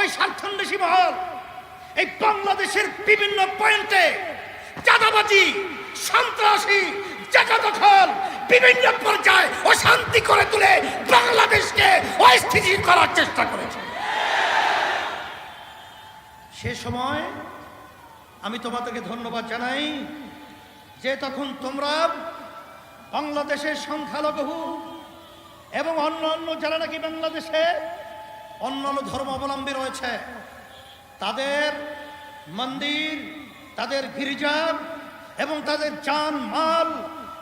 ওই স্বার্থান্বেষী মহল এই বাংলাদেশের বিভিন্ন পয়েন্টে চাঁদাবাজি, সন্ত্রাসী, জায়গা দখল, বিভিন্ন পর্যায়ে অশান্তি করে তুলে বাংলাদেশকে অস্থিতিশীল করার চেষ্টা করেছে। সে সময় আমি তোমাদেরকে ধন্যবাদ জানাই যে তখন তোমরা বাংলাদেশের সংখ্যালঘু এবং অন্য যারা নাকি বাংলাদেশে অন্যান্য ধর্মাবলম্বী রয়েছে তাদের মন্দির, তাদের গির্জা এবং তাদের জান মাল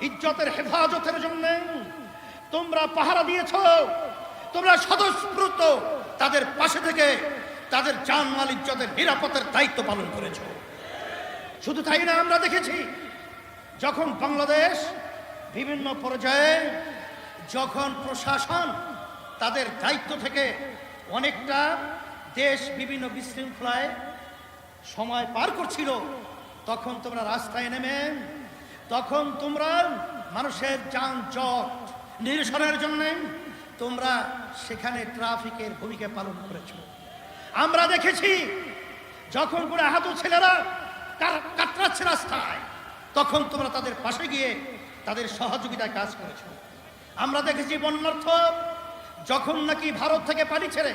ইজ্জতের হেফাজতের জন্য তোমরা পাহারা দিয়েছ, তোমরা স্বতঃস্ফূর্ত তাদের পাশে থেকে তাদের জান মাল ইজ্জতের নিরাপত্তার দায়িত্ব পালন করেছ। শুধু তাই না, আমরা দেখেছি যখন বাংলাদেশ বিভিন্ন পর্যায়ে যখন প্রশাসন তাদের দায়িত্ব থেকে অনেকটা দেশ বিভিন্ন বিশৃঙ্খলায় সময় পার করছিল, তখন তোমরা রাস্তায় নেমে তখন তোমরা মানুষের যানজট নিরসনের জন্য তোমরা সেখানে ট্রাফিকের ভূমিকা পালন করেছো। আমরা দেখেছি যখন কোনো আহত ছেলেরা কাতরাচ্ছে রাস্তায়, তখন তোমরা তাদের পাশে গিয়ে তাদের সহযোগিতায় কাজ করেছো। আমরা দেখেছি বন্যার্থ যখন নাকি ভারত থেকে পানি ছেড়ে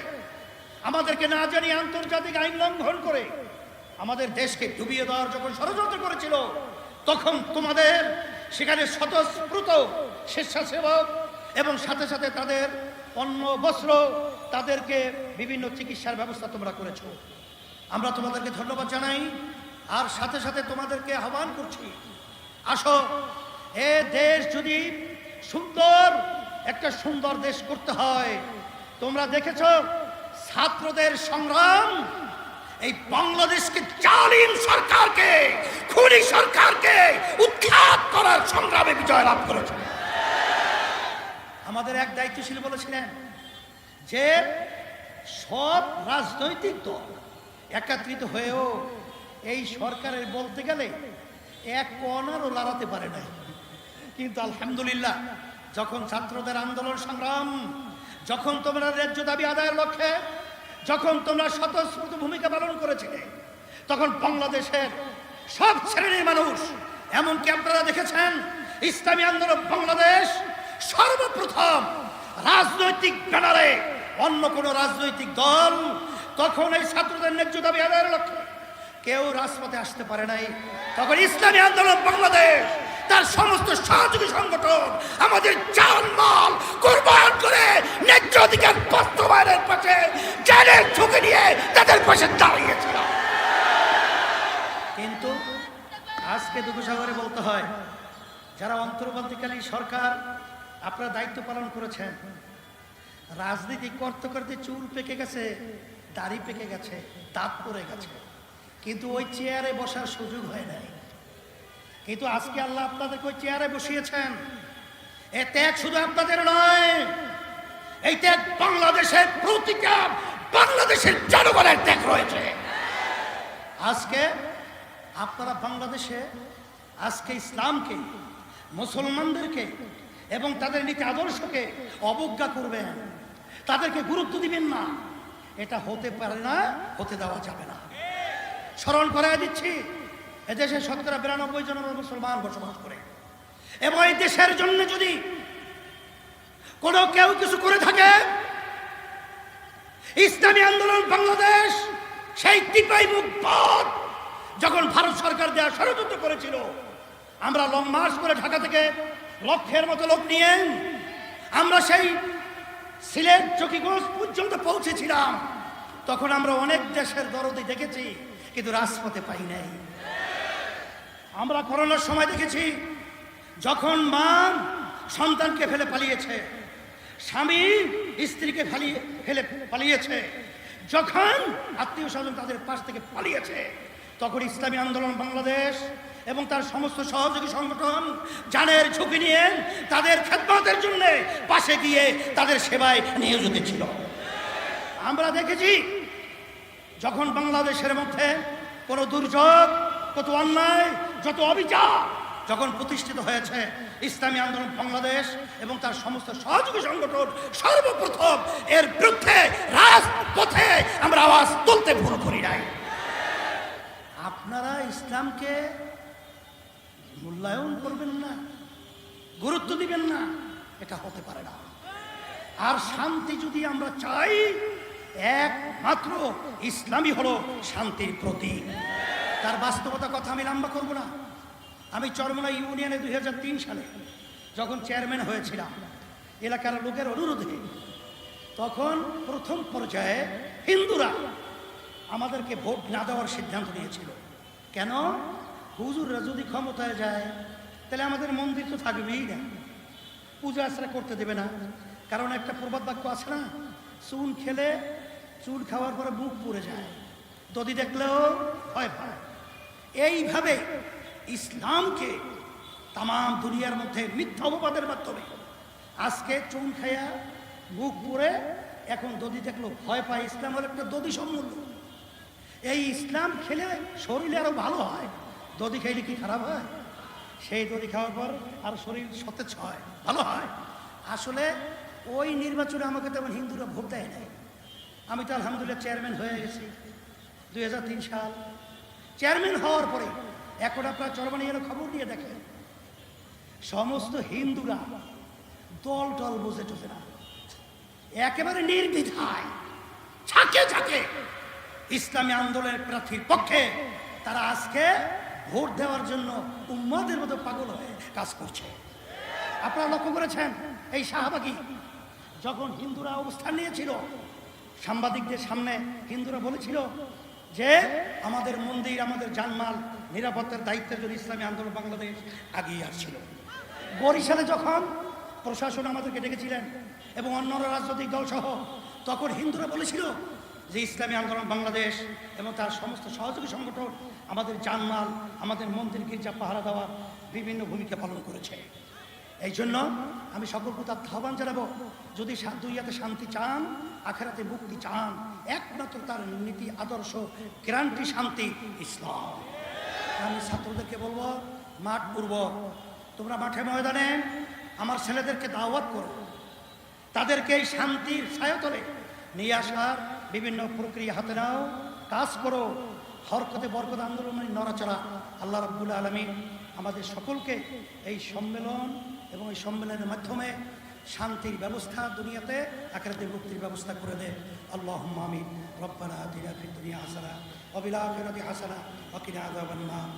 আমাদেরকে না জানিয়ে আন্তর্জাতিক আইন লঙ্ঘন করে আমাদের দেশকে ডুবিয়ে দেওয়ার যখন ষড়যন্ত্র করেছিল, তখন তোমাদের সেখানে স্বতঃস্ফূর্ত স্বেচ্ছাসেবক এবং সাথে সাথে তাদের অন্ন বস্ত্র, তাদেরকে বিভিন্ন চিকিৎসার ব্যবস্থা তোমরা করেছো। আমরা তোমাদেরকে ধন্যবাদ জানাই, আর সাথে সাথে তোমাদেরকে আহ্বান করছি, আসো এ দেশ যদি একটা সুন্দর দেশ করতে হয়, তোমরা দেখেছ ছাত্রদের সংগ্রাম এই বাংলাদেশকে জালিম সরকারকে, খুনি সরকারকে উৎখাত করার সংগ্রামে বিজয় লাভ করেছে। আমাদের এক দায়িত্বশীল বলেছিলেন যে সব রাজনৈতিক দল একত্রিত হয়েও এই সরকারের বলতে গেলে এক কণারও লড়াতে পারে নাই। কিন্তু আলহামদুলিল্লাহ, যখন ছাত্রদের আন্দোলন সংগ্রাম, যখন তোমরা ন্যায্য দাবি আদায়ের লক্ষ্যে যখন তোমরা স্বতঃস্ফূর্ত ভূমিকা পালন করেছিলে, তখন বাংলাদেশের সব শ্রেণীর মানুষ, এমনকি আপনারা দেখেছেন ইসলামী আন্দোলন বাংলাদেশ সর্বপ্রথম রাজনৈতিক ব্যানারে, অন্য কোন রাজনৈতিক দল তখন এই ছাত্রদের ন্যায্য দাবি আদায়ের লক্ষ্যে কেউ রাজপথে আসতে পারে নাই। তখন ইসলামী আন্দোলন বাংলাদেশ তার সমস্ত সহযোগী সংগঠন আমাদের জানমাল কুরবান করে ন্যায্য অধিকার বাস্তবায়নের পাশে জানের ঝুঁকি নিয়ে তাদের পাশে দাঁড়িয়েছিল। কিন্তু আজকে দুঃখ সাগরে বলতে হয়, যারা অন্তর্বর্তীকালীন সরকার আপনারা দায়িত্ব পালন করেছেন, রাজনীতি করতে করতে চুল পেকে গেছে, দাড়ি পেকে গেছে, দাঁত পড়ে গেছে, কিন্তু ওই চেয়ারে বসার সুযোগ হয় নাই। কিন্তু আজকে আল্লাহ আপনাদেরকে ওই চেয়ারে বসিয়েছেন। এ ত্যাগ শুধু আপনাদের নয়, এই ত্যাগ বাংলাদেশের প্রতিটা বাংলাদেশের জনগণের ত্যাগ রয়েছে। আজকে আপনারা বাংলাদেশে আজকে ইসলামকে, মুসলমানদেরকে এবং তাদের নীতি আদর্শকে অবজ্ঞা করবেন, তাদেরকে গুরুত্ব দিবেন না, এটা হতে পারে না, হতে দেওয়া যাবে না। স্মরণ করাই দিচ্ছি, এদেশে ৯২ জন মুসলমান বসবাস করে, এবং এই দেশের জন্য যদি কেউ কিছু করে থাকে, ইসলামী আন্দোলন বাংলাদেশ সেই টিপাই মুখ পথ যখন ভারত সরকার দেওয়া ষড়যন্ত্র করেছিল, আমরা লং মার্চ করে ঢাকা থেকে লক্ষের মতো লোক নিয়ে আমরা সেই সিলেট চকিগঞ্জ পর্যন্ত পৌঁছেছিলাম। তখন আমরা অনেক দেশের দরদি দেখেছি, কিন্তু রাজপথে পাই নাই। আমরা করোনার সময় দেখেছি যখন মা সন্তানকে ফেলে পালিয়েছে, স্বামী স্ত্রীকে ফেলে পালিয়েছে, যখন আত্মীয় স্বজন তাদের পাশ থেকে পালিয়েছে, তখন ইসলামী আন্দোলন বাংলাদেশ এবং তার সমস্ত সহযোগী সংগঠন জানের ঝুঁকি নিয়ে তাদের খেদমতের জন্য পাশে গিয়ে তাদের সেবায় নিয়োজিত ছিল। আমরা দেখেছি যখন বাংলাদেশের মধ্যে কোনো দুর্যোগ, কত অন্যায়, যত অবিচার যখন প্রতিষ্ঠিত হয়েছে ইসলামী আন্দোলন বাংলাদেশ এবং তার সমস্ত সহযোগী সংগঠন সর্বপ্রথম এর বিরুদ্ধে রাজপথে আমরা আওয়াজ তুলতে ভুল করি নাই। আপনারা ইসলামকে মূল্যায়ন করবেন না, গুরুত্ব দিবেন না, এটা হতে পারে না। আর শান্তি যদি আমরা চাই, একমাত্র ইসলামই হলো শান্তির প্রতীক। তার বাস্তবতা কথা আমি লম্বা করব না। আমি চরমোনা ইউনিয়নে 2003 সালে যখন চেয়ারম্যান হয়েছিলাম এলাকার লোকের অনুরোধে, তখন প্রথম পর্যায়ে হিন্দুরা আমাদেরকে ভোট না দেওয়ার সিদ্ধান্ত নিয়েছিল। কেন? হুজুররা যদি ক্ষমতায় যায় তাহলে আমাদের মন্দির তো থাকবেই না, পূজা আশ্রা করতে দেবে না। কারণ একটা প্রবাদ বাক্য আছে না, চুন খেলে চুন খাওয়ার পরে মুখ পুড়ে যায়, দদি দেখলেও ভয় পায়। এইভাবে ইসলামকে তাম দুনিয়ার মধ্যে মিথ্যা অপবাদের মাধ্যমে আজকে চুন খাইয়া মুখ পুড়ে এখন দদি দেখলেও ভয় পায়। ইসলাম হলো একটা দদি সম্মূল্য। এই ইসলাম খেলে শরীরে আরো ভালো হয়। দদি খাইলে কি খারাপ হয়? সেই দদি খাওয়ার পর আর শরীর সতেজ হয়, ভালো হয়। আসলে ওই নির্বাচনে আমাকে তেমন হিন্দুরা ভোট দেয় নাই। আমি তো আলহামদুলিল্লাহ চেয়ারম্যান হয়ে গেছি 2003 সাল। চেয়ারম্যান হওয়ার পরে এখন আপনার চরমানিয়ার খবর নিয়ে দেখেন, সমস্ত হিন্দুরা দল টল বুঝে টুঝে না, একেবারে নির্দ্বিধায় ঝাঁকে ঝাঁকে ইসলামী আন্দোলনের প্রার্থীর পক্ষে তারা আজকে ভোট দেওয়ার জন্য উম্মাদের মতো পাগল হয়ে কাজ করছে। আপনারা লক্ষ্য করেছেন, এই শাহবাগী যখন হিন্দুরা অবস্থান নিয়েছিল, সাংবাদিকদের সামনে হিন্দুরা বলেছিল যে আমাদের মন্দির, আমাদের জানমাল নিরাপত্তার দায়িত্বের জন্য ইসলামী আন্দোলন বাংলাদেশ আগিয়ে আসছিল। বরিশালে যখন প্রশাসন আমাদেরকে ডেকেছিলেন এবং অন্যান্য রাজনৈতিক দল সহ, তখন হিন্দুরা বলেছিল যে ইসলামী আন্দোলন বাংলাদেশ এবং তার সমস্ত সহযোগী সংগঠন আমাদের জানমাল, আমাদের মন্দির গির্জা পাহারা দেওয়ার বিভিন্ন ভূমিকা পালন করেছে। এই জন্য আমি সকলকে তার আহ্বান জানাবো, যদি দুনিয়াতে শান্তি চান, আখেরাতে মুক্তি চান, একমাত্র তার নীতি আদর্শ গ্যারান্টি শান্তি ইসলাম। আমি ছাত্রদেরকে বলবো, মাঠ পূর্ব তোমরা মাঠে ময়দানে আমার ছেলেদেরকে দাওয়াত করো, তাদেরকে এই শান্তির ছায়াতলে নিয়ে আসার বিভিন্ন প্রক্রিয়া হাতে নাও, কাজ করো। হরকতে বরকত আন্দোলন মানে নড়াচড়া। আল্লাহ রাব্বুল আলামিন আমাদের সকলকে এই সম্মেলন এবং এই সম্মেলনের মাধ্যমে শান্তির ব্যবস্থা দুনিয়াতে, আখিরাতে মুক্তির ব্যবস্থা করে দেয়। আল্লাহুম্মা আমিন। রব্বানা আতিনা ফিদ দুনিয়া হাসানাহ ওয়া ফিল আখিরাতি হাসানাহ ওয়া কিনা আযাবান নার।